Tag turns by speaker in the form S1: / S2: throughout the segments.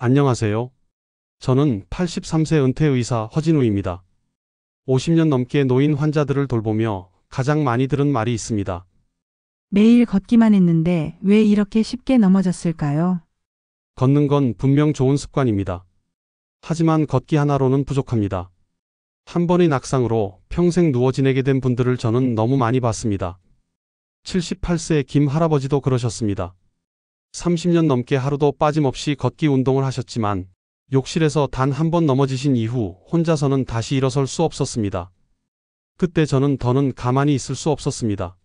S1: 안녕하세요. 저는 83세 은퇴 의사 허진우입니다. 50년 넘게 노인 환자들을 돌보며 가장 많이 들은 말이 있습니다.
S2: 매일 걷기만 했는데 왜 이렇게 쉽게 넘어졌을까요?
S1: 걷는 건 분명 좋은 습관입니다. 하지만 걷기 하나로는 부족합니다. 한 번의 낙상으로 평생 누워 지내게 된 분들을 저는 너무 많이 봤습니다. 78세 김 할아버지도 그러셨습니다. 30년 넘게 하루도 빠짐없이 걷기 운동을 하셨지만 욕실에서 단 한 번 넘어지신 이후 혼자서는 다시 일어설 수 없었습니다. 그때 저는 더는 가만히 있을 수 없었습니다.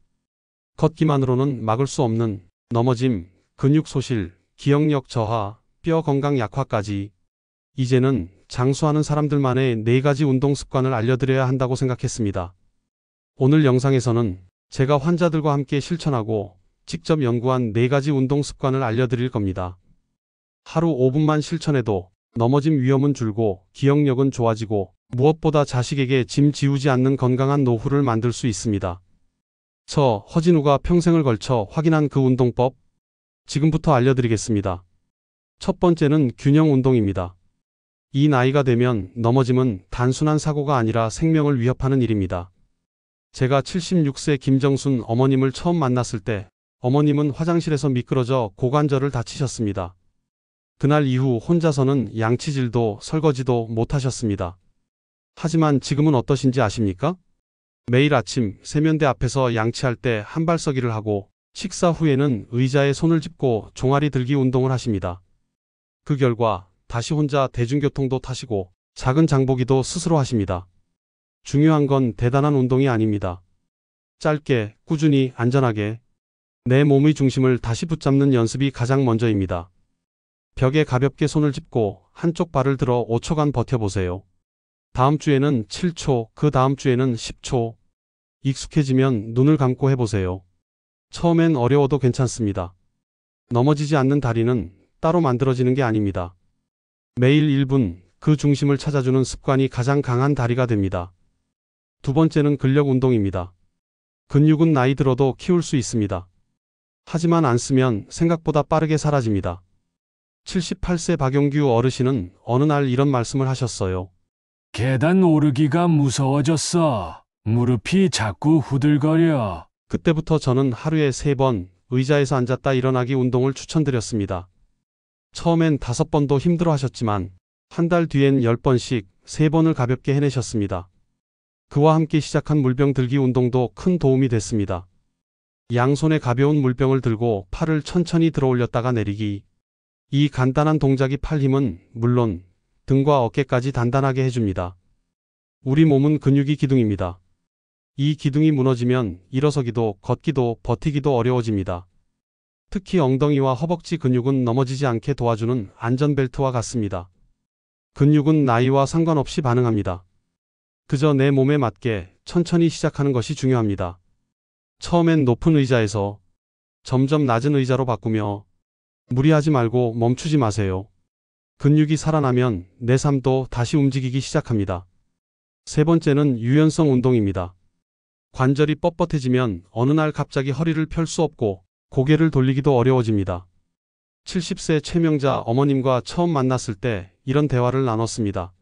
S1: 걷기만으로는 막을 수 없는 넘어짐, 근육 소실, 기억력 저하, 뼈 건강 약화까지 이제는 장수하는 사람들만의 4가지 운동 습관을 알려드려야 한다고 생각했습니다. 오늘 영상에서는 제가 환자들과 함께 실천하고 직접 연구한 4가지 운동 습관을 알려드릴 겁니다. 하루 5분만 실천해도 넘어짐 위험은 줄고 기억력은 좋아지고 무엇보다 자식에게 짐 지우지 않는 건강한 노후를 만들 수 있습니다. 저 허진우가 평생을 걸쳐 확인한 그 운동법, 지금부터 알려드리겠습니다. 첫 번째는 균형 운동입니다. 이 나이가 되면 넘어짐은 단순한 사고가 아니라 생명을 위협하는 일입니다. 제가 76세 김정순 어머님을 처음 만났을 때 어머님은 화장실에서 미끄러져 고관절을 다치셨습니다. 그날 이후 혼자서는 양치질도 설거지도 못하셨습니다. 하지만 지금은 어떠신지 아십니까? 매일 아침 세면대 앞에서 양치할 때 한발서기를 하고 식사 후에는 의자에 손을 짚고 종아리 들기 운동을 하십니다. 그 결과 다시 혼자 대중교통도 타시고 작은 장보기도 스스로 하십니다. 중요한 건 대단한 운동이 아닙니다. 짧게, 꾸준히, 안전하게 내 몸의 중심을 다시 붙잡는 연습이 가장 먼저입니다. 벽에 가볍게 손을 짚고 한쪽 발을 들어 5초간 버텨보세요. 다음 주에는 7초, 그 다음 주에는 10초. 익숙해지면 눈을 감고 해보세요. 처음엔 어려워도 괜찮습니다. 넘어지지 않는 다리는 따로 만들어지는 게 아닙니다. 매일 1분 그 중심을 찾아주는 습관이 가장 강한 다리가 됩니다. 두 번째는 근력 운동입니다. 근육은 나이 들어도 키울 수 있습니다. 하지만 안 쓰면 생각보다 빠르게 사라집니다. 78세 박용규 어르신은 어느 날 이런 말씀을 하셨어요.
S3: 계단 오르기가 무서워졌어. 무릎이 자꾸 후들거려.
S1: 그때부터 저는 하루에 3번 의자에서 앉았다 일어나기 운동을 추천드렸습니다. 처음엔 5번도 힘들어 하셨지만 한 달 뒤엔 10번씩 3번을 가볍게 해내셨습니다. 그와 함께 시작한 물병 들기 운동도 큰 도움이 됐습니다. 양손에 가벼운 물병을 들고 팔을 천천히 들어 올렸다가 내리기. 이 간단한 동작이 팔 힘은 물론 등과 어깨까지 단단하게 해줍니다. 우리 몸은 근육이 기둥입니다. 이 기둥이 무너지면 일어서기도 걷기도 버티기도 어려워집니다. 특히 엉덩이와 허벅지 근육은 넘어지지 않게 도와주는 안전벨트와 같습니다. 근육은 나이와 상관없이 반응합니다. 그저 내 몸에 맞게 천천히 시작하는 것이 중요합니다. 처음엔 높은 의자에서 점점 낮은 의자로 바꾸며 무리하지 말고 멈추지 마세요. 근육이 살아나면 내 삶도 다시 움직이기 시작합니다. 세 번째는 유연성 운동입니다. 관절이 뻣뻣해지면 어느 날 갑자기 허리를 펼 수 없고 고개를 돌리기도 어려워집니다. 70세 최명자 어머님과 처음 만났을 때 이런 대화를 나눴습니다.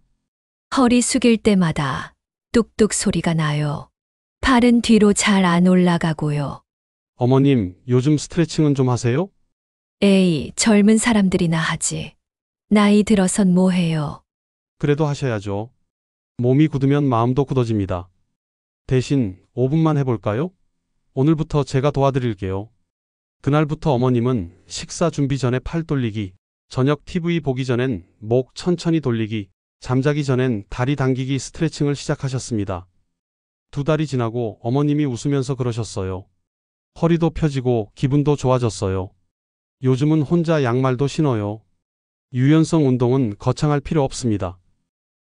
S4: 허리 숙일 때마다 뚝뚝 소리가 나요. 팔은 뒤로 잘 안 올라가고요.
S1: 어머님, 요즘 스트레칭은 좀 하세요?
S4: 에이, 젊은 사람들이나 하지. 나이 들어선 뭐 해요?
S1: 그래도 하셔야죠. 몸이 굳으면 마음도 굳어집니다. 대신 5분만 해볼까요? 오늘부터 제가 도와드릴게요. 그날부터 어머님은 식사 준비 전에 팔 돌리기, 저녁 TV 보기 전엔 목 천천히 돌리기, 잠자기 전엔 다리 당기기 스트레칭을 시작하셨습니다. 2달이 지나고 어머님이 웃으면서 그러셨어요. 허리도 펴지고 기분도 좋아졌어요. 요즘은 혼자 양말도 신어요. 유연성 운동은 거창할 필요 없습니다.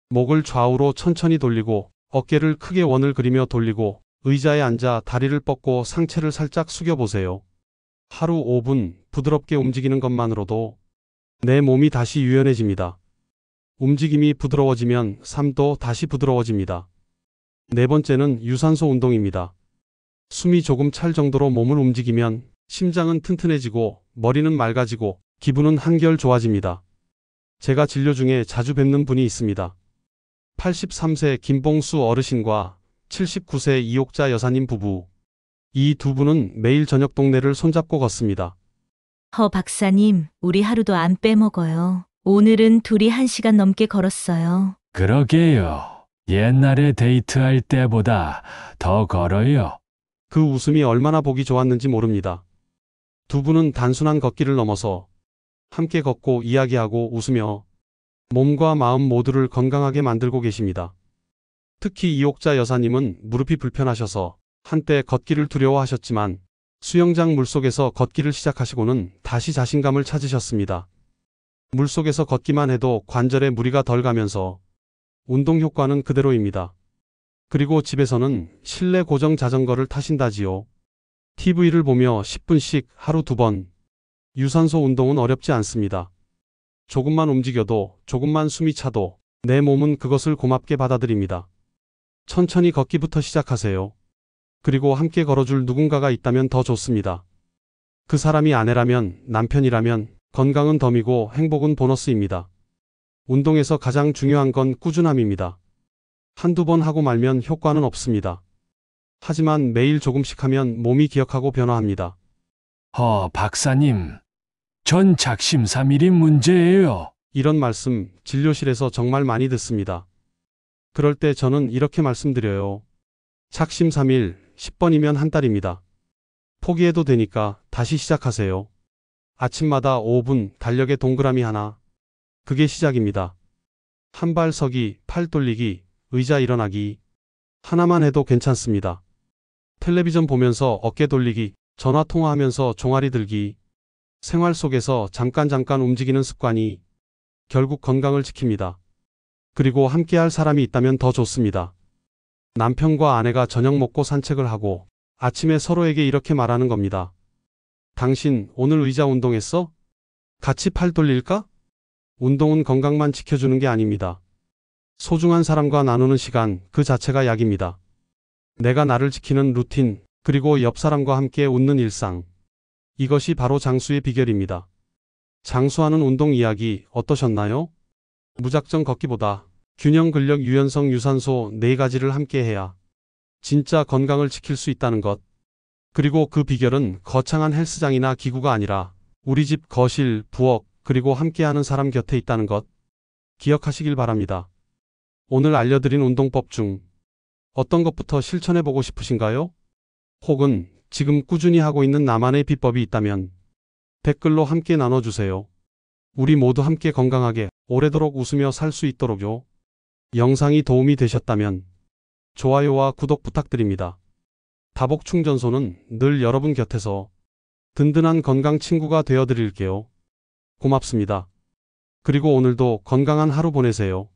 S1: 목을 좌우로 천천히 돌리고 어깨를 크게 원을 그리며 돌리고 의자에 앉아 다리를 뻗고 상체를 살짝 숙여보세요. 하루 5분 부드럽게 움직이는 것만으로도 내 몸이 다시 유연해집니다. 움직임이 부드러워지면 삶도 다시 부드러워집니다. 네 번째는 유산소 운동입니다. 숨이 조금 찰 정도로 몸을 움직이면 심장은 튼튼해지고 머리는 맑아지고 기분은 한결 좋아집니다. 제가 진료 중에 자주 뵙는 분이 있습니다. 83세 김봉수 어르신과 79세 이옥자 여사님 부부. 이 두 분은 매일 저녁 동네를 손잡고 걷습니다.
S5: 허 박사님, 우리 하루도 안 빼먹어요. 오늘은 둘이 1시간 넘게 걸었어요.
S3: 그러게요. 옛날에 데이트할 때보다 더 걸어요.
S1: 그 웃음이 얼마나 보기 좋았는지 모릅니다. 두 분은 단순한 걷기를 넘어서 함께 걷고 이야기하고 웃으며 몸과 마음 모두를 건강하게 만들고 계십니다. 특히 이옥자 여사님은 무릎이 불편하셔서 한때 걷기를 두려워하셨지만 수영장 물속에서 걷기를 시작하시고는 다시 자신감을 찾으셨습니다. 물속에서 걷기만 해도 관절에 무리가 덜 가면서 운동 효과는 그대로입니다. 그리고 집에서는 실내 고정 자전거를 타신다지요. TV를 보며 10분씩 하루 2번. 유산소 운동은 어렵지 않습니다. 조금만 움직여도, 조금만 숨이 차도 내 몸은 그것을 고맙게 받아들입니다. 천천히 걷기부터 시작하세요. 그리고 함께 걸어줄 누군가가 있다면 더 좋습니다. 그 사람이 아내라면, 남편이라면 건강은 덤이고 행복은 보너스입니다. 운동에서 가장 중요한 건 꾸준함입니다. 한두 번 하고 말면 효과는 없습니다. 하지만 매일 조금씩 하면 몸이 기억하고 변화합니다.
S3: 허 박사님, 전 작심삼일이 문제예요.
S1: 이런 말씀 진료실에서 정말 많이 듣습니다. 그럴 때 저는 이렇게 말씀드려요. 작심삼일 10번이면 한 달입니다. 포기해도 되니까 다시 시작하세요. 아침마다 5분 달력에 동그라미 하나. 그게 시작입니다. 한 발 서기, 팔 돌리기, 의자 일어나기. 하나만 해도 괜찮습니다. 텔레비전 보면서 어깨 돌리기, 전화 통화하면서 종아리 들기. 생활 속에서 잠깐 움직이는 습관이 결국 건강을 지킵니다. 그리고 함께할 사람이 있다면 더 좋습니다. 남편과 아내가 저녁 먹고 산책을 하고 아침에 서로에게 이렇게 말하는 겁니다. 당신 오늘 의자 운동했어? 같이 팔 돌릴까? 운동은 건강만 지켜주는 게 아닙니다. 소중한 사람과 나누는 시간 그 자체가 약입니다. 내가 나를 지키는 루틴, 그리고 옆 사람과 함께 웃는 일상. 이것이 바로 장수의 비결입니다. 장수하는 운동 이야기 어떠셨나요? 무작정 걷기보다 균형, 근력, 유연성, 유산소 4가지를 함께 해야 진짜 건강을 지킬 수 있다는 것. 그리고 그 비결은 거창한 헬스장이나 기구가 아니라 우리 집 거실, 부엌, 그리고 함께하는 사람 곁에 있다는 것. 기억하시길 바랍니다. 오늘 알려드린 운동법 중 어떤 것부터 실천해보고 싶으신가요? 혹은 지금 꾸준히 하고 있는 나만의 비법이 있다면 댓글로 함께 나눠주세요. 우리 모두 함께 건강하게 오래도록 웃으며 살 수 있도록요. 영상이 도움이 되셨다면 좋아요와 구독 부탁드립니다. 다복충전소는 늘 여러분 곁에서 든든한 건강 친구가 되어드릴게요. 고맙습니다. 그리고 오늘도 건강한 하루 보내세요.